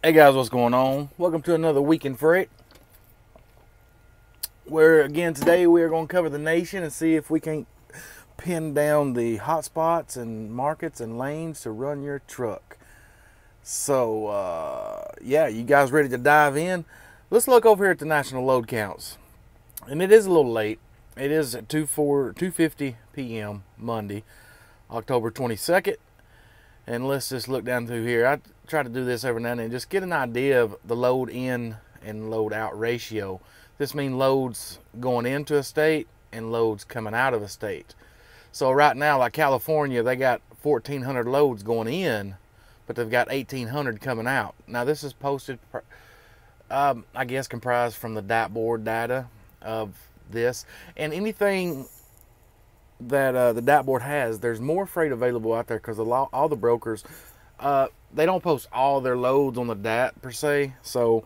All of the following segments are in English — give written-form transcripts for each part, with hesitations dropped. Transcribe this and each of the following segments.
Hey guys, what's going on? Welcome to another Week in Freight. Where again today we are going to cover the nation and see if we can pin down the hot spots and markets and lanes to run your truck. So yeah, you guys ready to dive in? Let's look over here at the national load counts. And it is a little late. It is at 2:50 p.m. Monday, October 22nd. And let's just look down through here. I try to do this every now and then, just get an idea of the load in and load out ratio. This means loads going into a state and loads coming out of a state. So right now, like California, they got 1,400 loads going in, but they've got 1,800 coming out. Now this is posted, I guess, comprised from the dashboard data of this. And anything that the dashboard has, there's more freight available out there because all the brokers, they don't post all their loads on the DAT per se, so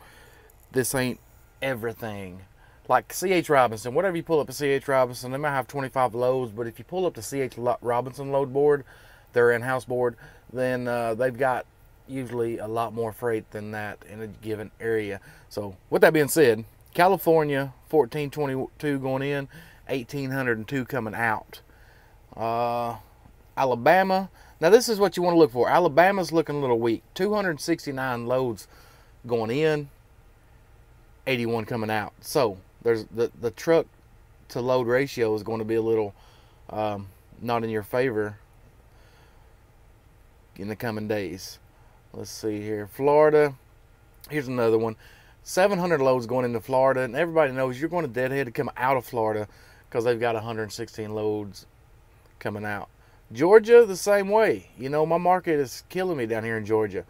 this ain't everything. Like C.H. Robinson, whatever you pull up at C.H. Robinson, they might have 25 loads, but if you pull up the C.H. Robinson load board, their in-house board, then they've got usually a lot more freight than that in a given area. So with that being said, California 1,422 going in, 1,802 coming out. Alabama, now this is what you want to look for. Alabama's looking a little weak. 269 loads going in, 81 coming out. So there's the truck to load ratio is going to be a little not in your favor in the coming days. Let's see here. Florida, here's another one. 700 loads going into Florida, and everybody knows you're going to deadhead to come out of Florida because they've got 116 loads coming out. Georgia, the same way. You know, my market is killing me down here in Georgia.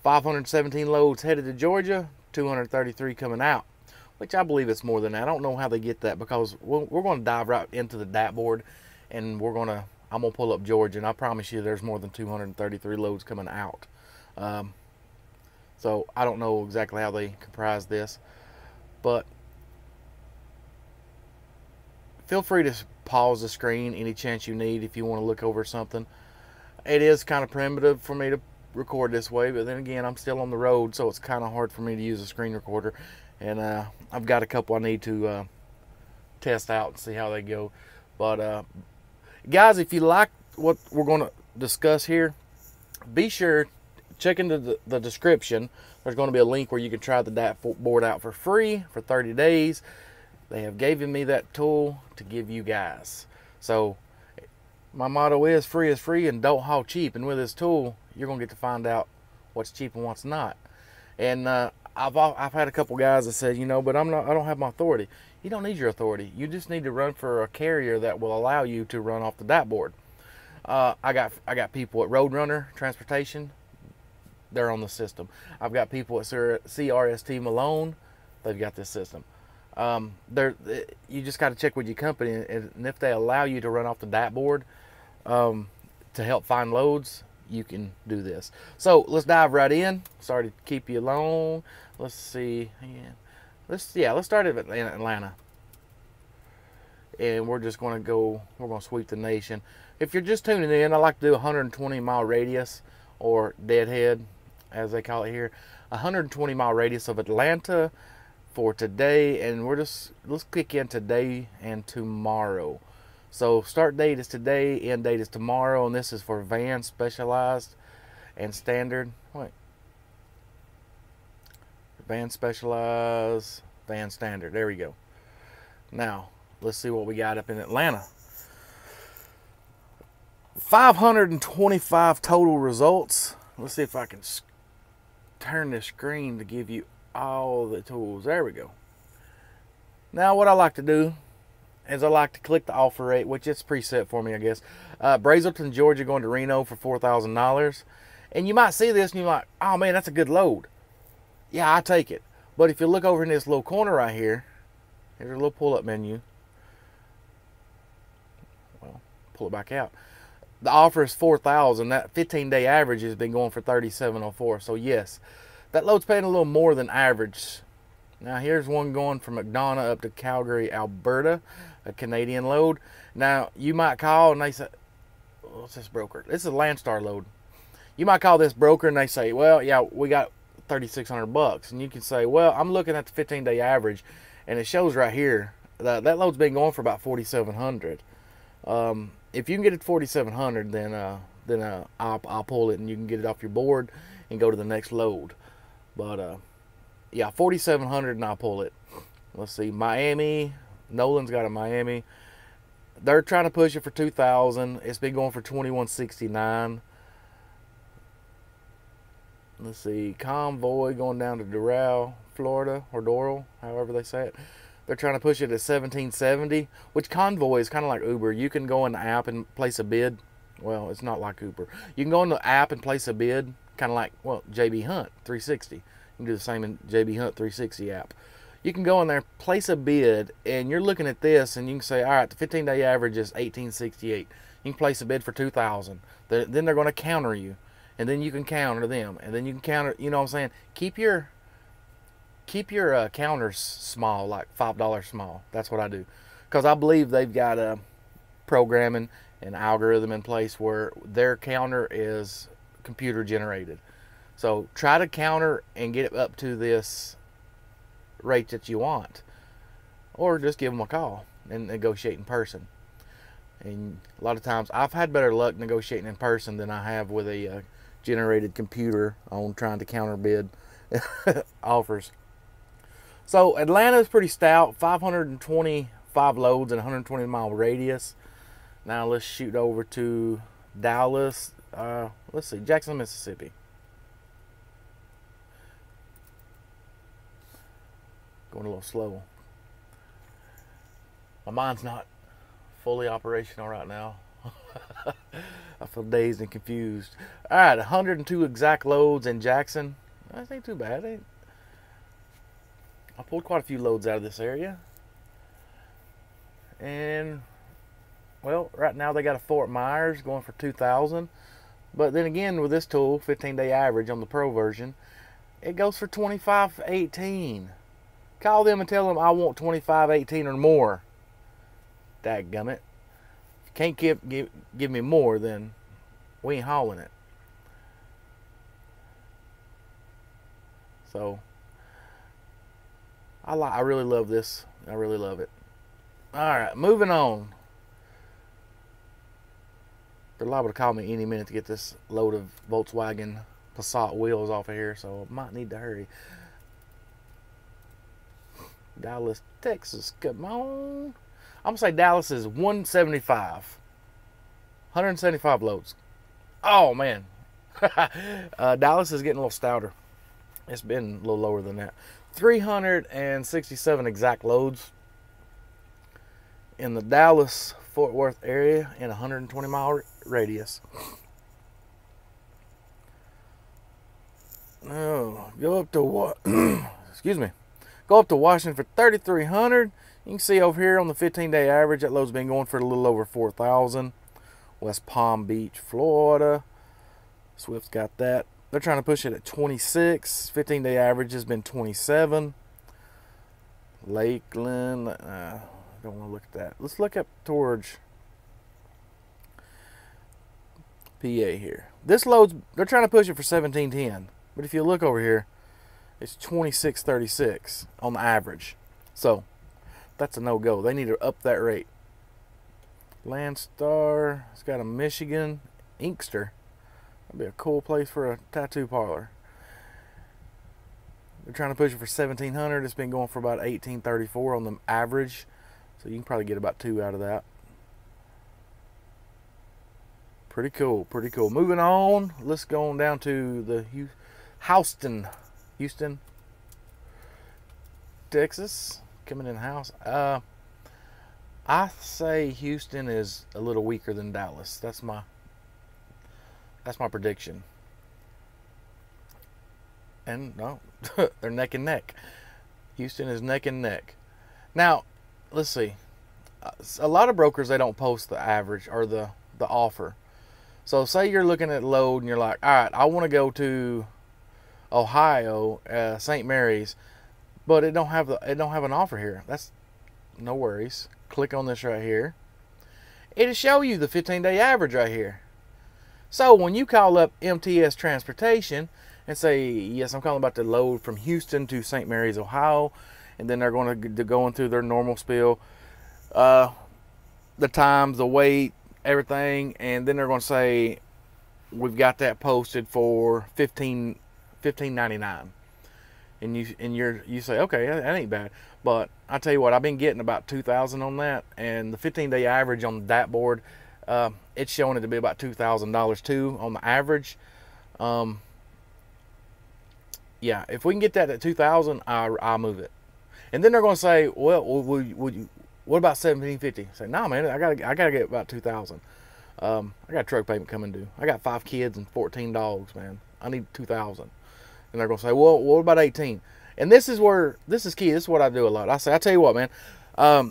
517 loads headed to Georgia, 233 coming out, which I believe it's more than that. I don't know how they get that because we're going to dive right into the DAT board, and I'm going to pull up Georgia, and I promise you there's more than 233 loads coming out. So I don't know exactly how they comprise this, but feel free to pause the screen any chance you need if you want to look over something. It is kind of primitive for me to record this way, but then again, I'm still on the road, so it's kind of hard for me to use a screen recorder. And I've got a couple I need to test out and see how they go. But guys, if you like what we're going to discuss here, be sure check into the description. There's going to be a link where you can try the DAT board out for free for 30 days. They have given me that tool to give you guys. So my motto is free and don't haul cheap. And with this tool, you're going to get to find out what's cheap and what's not. And I've had a couple guys that said, you know, but I don't have my authority. You don't need your authority. You just need to run for a carrier that will allow you to run off the DAT board. I got people at Roadrunner Transportation. They're on the system. I've got people at CRST Malone. They've got this system. You just got to check with your company, and if they allow you to run off the DAT board to help find loads, you can do this. So let's dive right in. Sorry to keep you long. Let's see. Yeah, let's start at Atlanta, and we're just going to go. We're going to sweep the nation. If you're just tuning in, I like to do 120-mile radius, or deadhead, as they call it here. 120-mile radius of Atlanta for today, and let's kick in today and tomorrow. So start date is today, end date is tomorrow, and this is for van, specialized, and standard. Van specialized, van standard. There we go. Now let's see what we got up in Atlanta. 525 total results. Let's see if I can turn this screen to give you all the tools. There we go. Now what I like to do is I like to click the offer rate, which is preset for me, I guess. Brazelton, Georgia, going to Reno for $4,000. And you might see this and you're like, oh man, that's a good load. Yeah, I take it. But if you look over in this little corner right here, here's a little pull-up menu. Well, pull it back out. The offer is $4,000. That 15-day average has been going for $3,704. So yes, that load's paying a little more than average. Now here's one going from McDonough up to Calgary, Alberta, a Canadian load. Now you might call and they say, what's this broker? This is a Landstar load. You might call this broker and they say, well, yeah, we got $3,600 bucks. And you can say, well, I'm looking at the 15-day average, and it shows right here that that load's been going for about 4,700. If you can get it to 4,700, then I'll pull it, and you can get it off your board and go to the next load. But yeah, 4,700, and I'll pull it. Let's see, Miami. Nolan's got a Miami. They're trying to push it for 2,000. It's been going for 2,169. Let's see, Convoy going down to Doral, Florida, or Doral, however they say it. They're trying to push it at 1,770, which Convoy is kind of like Uber. You can go in the app and place a bid. Well, it's not like Uber. You can go in the app and place a bid, kind of like, well, JB Hunt 360. You can do the same in JB Hunt 360 app. You can go in there, place a bid, and you're looking at this, and you can say, all right, the 15-day average is 1,868. You can place a bid for 2,000. Then they're going to counter you, and then you can counter them, and then you can counter. You know what I'm saying? Keep your counters small, like $5 small. That's what I do, because I believe they've got a programming and algorithm in place where their counter is computer generated. So try to counter and get it up to this rate that you want, or just give them a call and negotiate in person. And a lot of times I've had better luck negotiating in person than I have with a generated computer on trying to counter bid offers. So Atlanta is pretty stout, 525 loads and 120 mile radius. Now let's shoot over to Dallas. Let's see, Jackson, Mississippi. Going a little slow. My mind's not fully operational right now. I feel dazed and confused. All right, 102 exact loads in Jackson. That ain't too bad. I pulled quite a few loads out of this area. And, well, right now they got a Fort Myers going for 2,000. But then again, with this tool, 15-day average on the Pro version, it goes for 25.18. Call them and tell them I want 25.18 or more. Dadgummit. If you can't give me more, then we ain't hauling it. So I really love this. I really love it. All right, moving on. They're liable to call me any minute to get this load of Volkswagen Passat wheels off of here, so I might need to hurry. Dallas, Texas, come on. I'm going to say Dallas is 175. 175 loads. Oh, man. Dallas is getting a little stouter. It's been a little lower than that. 367 exact loads in the Dallas-Fort Worth area in a 120 mile radius. Oh, go up to what? Excuse me. Go up to Washington for 3,300. You can see over here on the 15-day average, that load's been going for a little over 4,000. West Palm Beach, Florida. Swift's got that. They're trying to push it at 26. 15-day average has been 27. Lakeland. I don't want to look at that. Let's look up towards PA here. This load's, they're trying to push it for 1710. But if you look over here, it's 26.36 on the average. So that's a no-go. They need to up that rate. Landstar, it's got a Michigan Inkster. That'd be a cool place for a tattoo parlor. They're trying to push it for 1,700. It's been going for about 18.34 on the average. So you can probably get about 2 out of that. Pretty cool, pretty cool. Moving on, let's go on down to the Houston, Texas. Coming in house. I say Houston is a little weaker than Dallas. That's my prediction. And no, they're neck and neck. Houston is neck and neck. Now, let's see. A lot of brokers, they don't post the average or the offer. So say you're looking at load and you're like, all right, I want to go to Ohio, St. Mary's, but it don't have an offer here. That's no worries. Click on this right here. It'll show you the 15-day average right here. So when you call up MTS Transportation and say, yes, I'm calling about the load from Houston to St. Mary's, Ohio. And then they're going to go through their normal spiel, the times, the weight, everything. And then they're going to say, we've got that posted for $15.99. And you say, okay, that ain't bad. But I tell you what, I've been getting about 2,000 on that, and the 15-day average on that board, it's showing it to be about $2,000 too on the average. Yeah, if we can get that at 2,000, I'll move it. And then they're going to say, well, what about 1,750? Say, no, man, I gotta get about 2,000. I got a truck payment coming due. I got 5 kids and 14 dogs, man. I need 2,000. And they're going to say, well, what about 18? And this is key. This is what I do a lot. I tell you what, man, I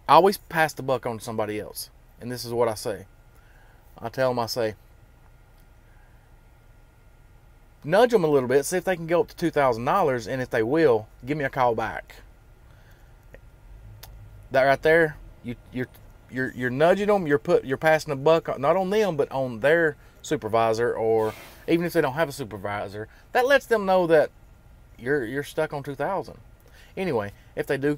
always pass the buck on to somebody else. And this is what I say. I tell them, I say, nudge them a little bit, see if they can go up to $2,000, and if they will, give me a call back. That right there, you're nudging them. You're passing the buck not on them, but on their supervisor, or even if they don't have a supervisor. That lets them know that you're stuck on 2,000. Anyway, if they do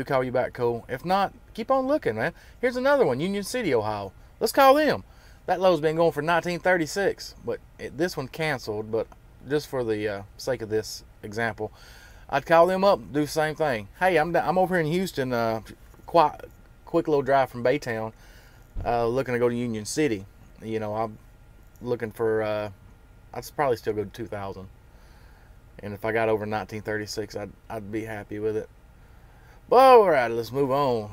call you back, cool. If not, keep on looking, man. Here's another one, Union City, Ohio. Let's call them. That load's been going for $19.36, but this one canceled. But just for the sake of this example, I'd call them up, do the same thing. Hey, I'm over here in Houston, quick little drive from Baytown, looking to go to Union City. You know, I'm looking for, I'd probably still go to 2,000. And if I got over 1936, I'd be happy with it. But all right, let's move on.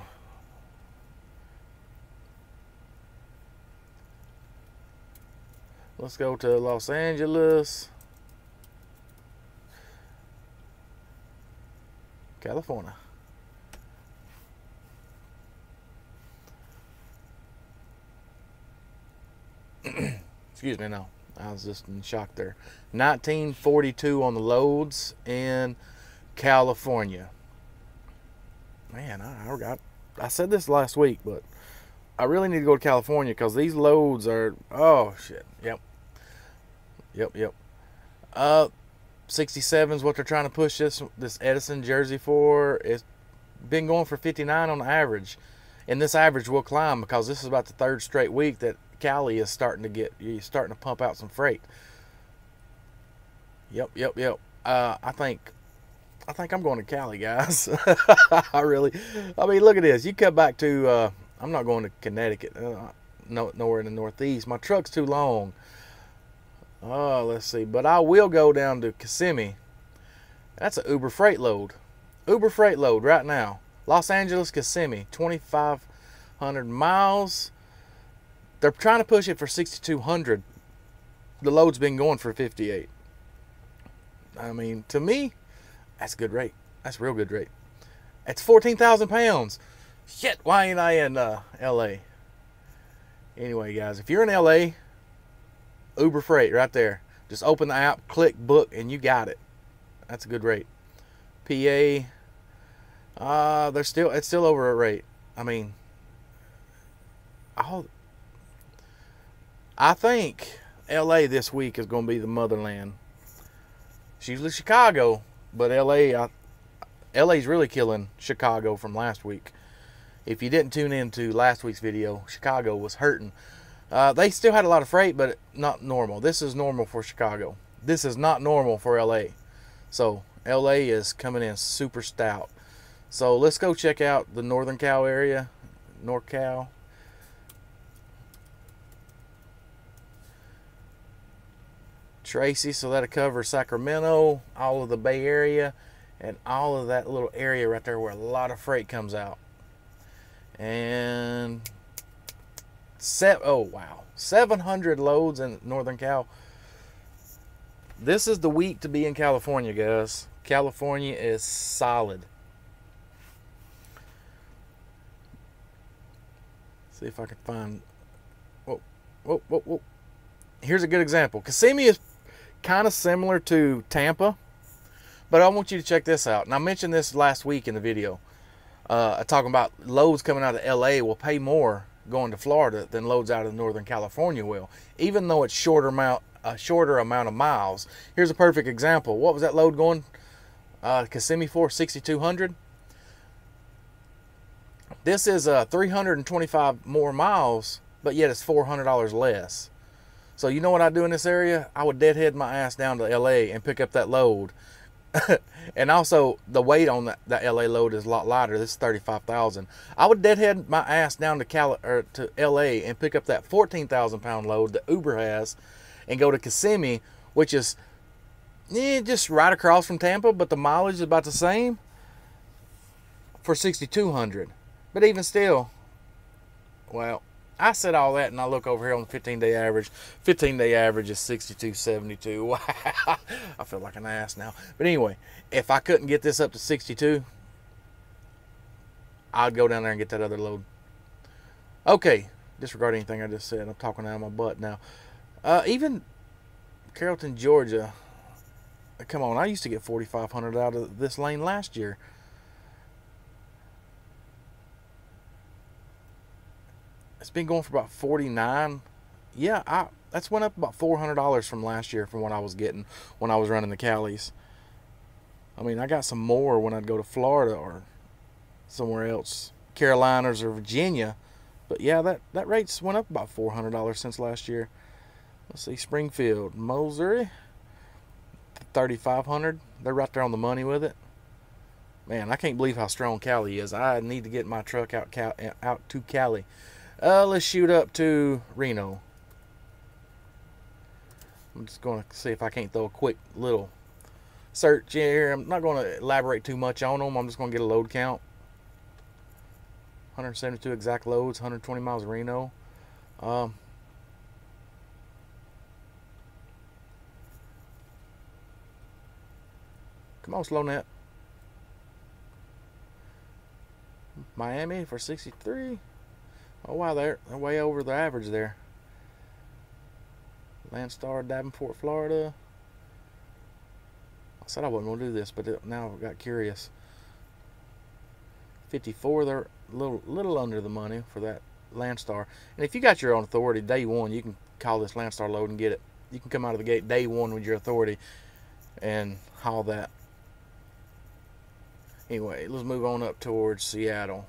Let's go to Los Angeles, California. Excuse me, no. I was just in shock there. 1942 on the loads in California. Man, I said this last week, but I really need to go to California because these loads are, oh shit. Yep. 67 is what they're trying to push this Edison Jersey for. It's been going for 59 on the average, and this average will climb because this is about the 3rd straight week that Cali is starting to pump out some freight. Yep. I think I'm going to Cali, guys. I mean, look at this. You cut back to, I'm not going to Connecticut, nowhere in the Northeast. My truck's too long. Oh, let's see. But I will go down to Kissimmee. That's an Uber freight load. Uber freight load right now. Los Angeles, Kissimmee, 2,500 miles. They're trying to push it for 6,200. The load's been going for 58. I mean, to me, that's a good rate. That's a real good rate. It's 14,000 pounds. Shit, why ain't I in L.A.? Anyway, guys, if you're in L.A., Uber Freight right there. Just open the app, click book, and you got it. That's a good rate. PA, it's still over a rate. I mean, I think L.A. this week is going to be the motherland. It's usually Chicago, but LA's really killing Chicago from last week. If you didn't tune into last week's video, Chicago was hurting. They still had a lot of freight, but not normal. This is normal for Chicago. This is not normal for LA. So LA is coming in super stout. So let's go check out the Northern Cal area, NorCal. Tracy, so that'll cover Sacramento, all of the Bay Area, and all of that little area right there where a lot of freight comes out. And 700 loads in Northern Cal. This is the week to be in California, guys. California is solid. See if I can find. Whoa. Here's a good example. Kissimmee is kind of similar to Tampa, but I want you to check this out. And I mentioned this last week in the video. Talking about loads coming out of LA will pay more going to Florida than loads out of Northern California will, even though it's shorter a shorter amount of miles. Here's a perfect example. What was that load going Kissimmee for? 6,200. This is 325 more miles, but yet it's $400 less. So you know what I do in this area? I would deadhead my ass down to LA and pick up that load. And also the weight on that LA load is a lot lighter. This is 35,000. I would deadhead my ass down to LA and pick up that 14,000 pound load that Uber has, and go to Kissimmee, which is just right across from Tampa, but the mileage is about the same, for 6,200. But even still, well, I said all that, and I look over here on the 15-day average. 15-day average is 62.72. Wow, I feel like an ass now. But anyway, if I couldn't get this up to 62, I'd go down there and get that other load. Okay, disregard anything I just said. I'm talking out of my butt now. Even Carrollton, Georgia. Come on, I used to get 4,500 out of this lane last year. It's been going for about 49. Yeah, that's went up about $400 from last year from what I was getting when I was running the Callies. I mean, I got some more when I'd go to Florida or somewhere else, Carolinas or Virginia. But yeah, that rate's went up about $400 since last year. Let's see, Springfield, Missouri, 3,500. They're right there on the money with it. Man, I can't believe how strong Cali is. I need to get my truck out to Cali. Let's shoot up to Reno. I'm just going to see if I can't throw a quick little search here. I'm not going to elaborate too much on them. I'm just going to get a load count. 172 exact loads, 120 miles of Reno. Come on, SlowNet. Miami for 63. Oh wow, they're way over the average there. Landstar, Davenport, Florida. I said I wasn't going to do this, but now I got curious. 54, they're a little under the money for that Landstar. And if you got your own authority day one, you can call this Landstar load and get it. You can come out of the gate day one with your authority and haul that. Anyway, let's move on up towards Seattle.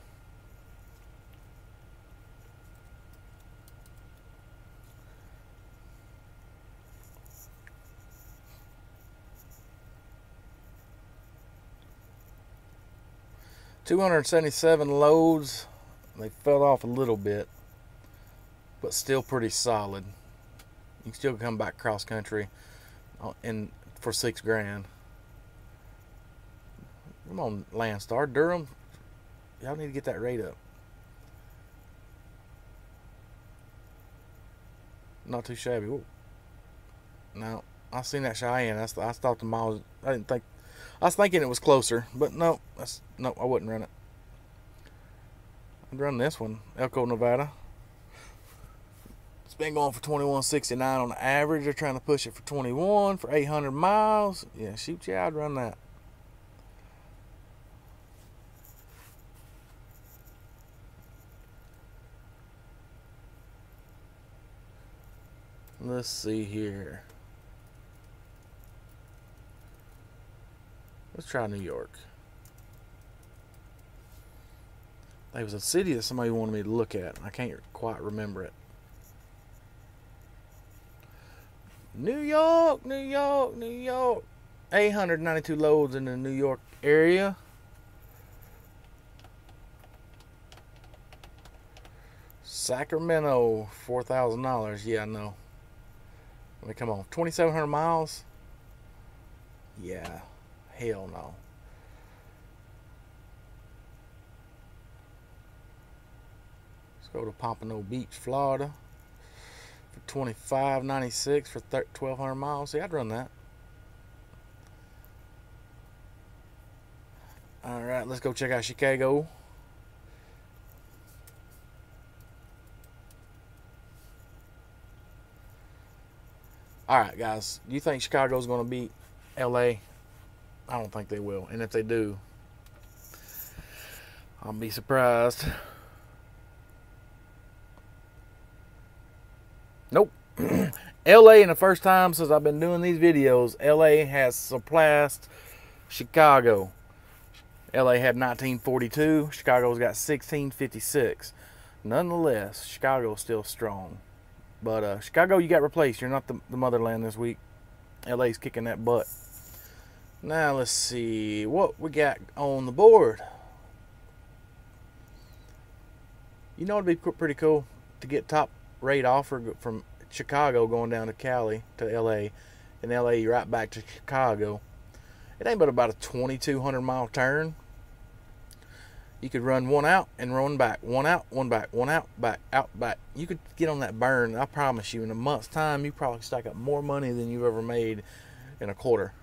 $277 loads. They fell off a little bit, but still pretty solid. You can still come back cross country and for $6,000. Come on, Landstar, Durham. Y'all need to get that rate up. Not too shabby. Ooh. No, I seen that Cheyenne. I thought the miles. I didn't think. I was thinking it was closer, but no, I wouldn't run it. I'd run this one, Elko, Nevada. It's been going for 21.69 on the average. They're trying to push it for 21 for 800 miles. Yeah, shoot, yeah, I'd run that. Let's see here. Let's try New York. There was a city that somebody wanted me to look at. I can't quite remember it. New York, New York, New York. 892 loads in the New York area. Sacramento, $4,000. Yeah, I know. I mean, come on, 2,700 miles? Yeah, hell no. Let's go to Pompano Beach, Florida for $25.96 for 1,200 miles. See, I'd run that. All right, let's go check out Chicago. All right, guys, do you think Chicago's going to beat LA? I don't think they will. And if they do, I'll be surprised. Nope. LA, in the first time since I've been doing these videos, LA has surpassed Chicago. LA had 1942, Chicago's got 1656. Nonetheless, Chicago's still strong. But Chicago, you got replaced. You're not the motherland this week. LA's kicking that butt. Now let's see what we got on the board. You know, it'd be pretty cool to get top rate offer from Chicago going down to Cali to LA, and LA right back to Chicago. It ain't but about a 2,200 mile turn. You could run one out and run back, one out, one back, one out, back, out, back. You could get on that burn. I promise you, in a month's time, you probably stack up more money than you've ever made in a quarter.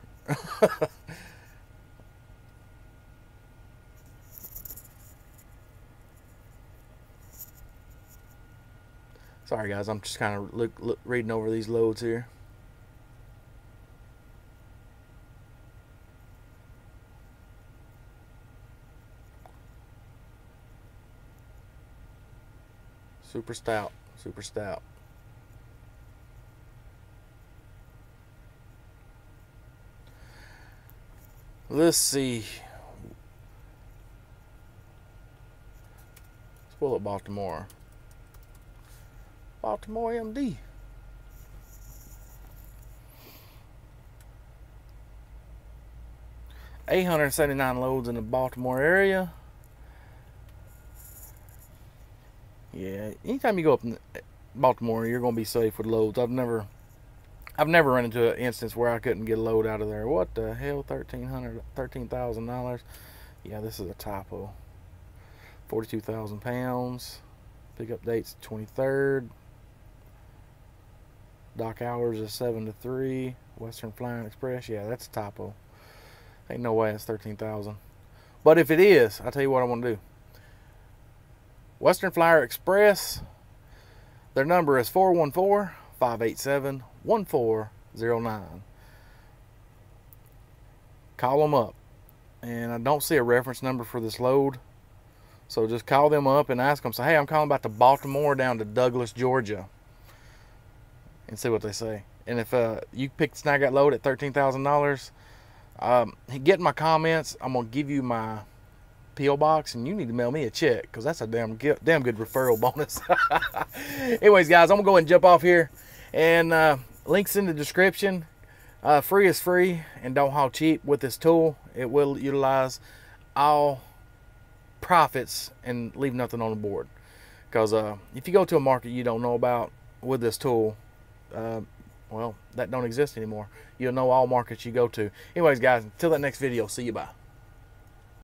Sorry guys, I'm just kind of reading over these loads here. Super stout, super stout. Let's see. Let's pull up Baltimore. Baltimore MD. $879 loads in the Baltimore area. Yeah, anytime you go up in Baltimore, you're gonna be safe with loads. I've never run into an instance where I couldn't get a load out of there. What the hell? $13,000. Yeah, this is a typo. 42,000 pounds. Pickup date's 23rd. Dock hours is 7 to 3. Western Flying Express. Yeah, that's a typo. Ain't no way it's 13,000. But if it is, I'll tell you what I want to do. Western Flyer Express, their number is 414-587-1409. Call them up. And I don't see a reference number for this load. So just call them up and ask them, say, hey, I'm calling about the Baltimore down to Douglas, Georgia. And see what they say. And if you snag that load at $13,000, get in my comments. I'm going to give you my P.O. box, and you need to mail me a check, because that's a damn good referral bonus. Anyways, guys, I'm going to go ahead and jump off here. And links in the description. Free is free, and don't haul cheap with this tool. It will utilize all profits and leave nothing on the board. Because if you go to a market you don't know about with this tool, well, that don't exist anymore. You'll know all markets you go to. Anyways, guys, until that next video, see you, bye.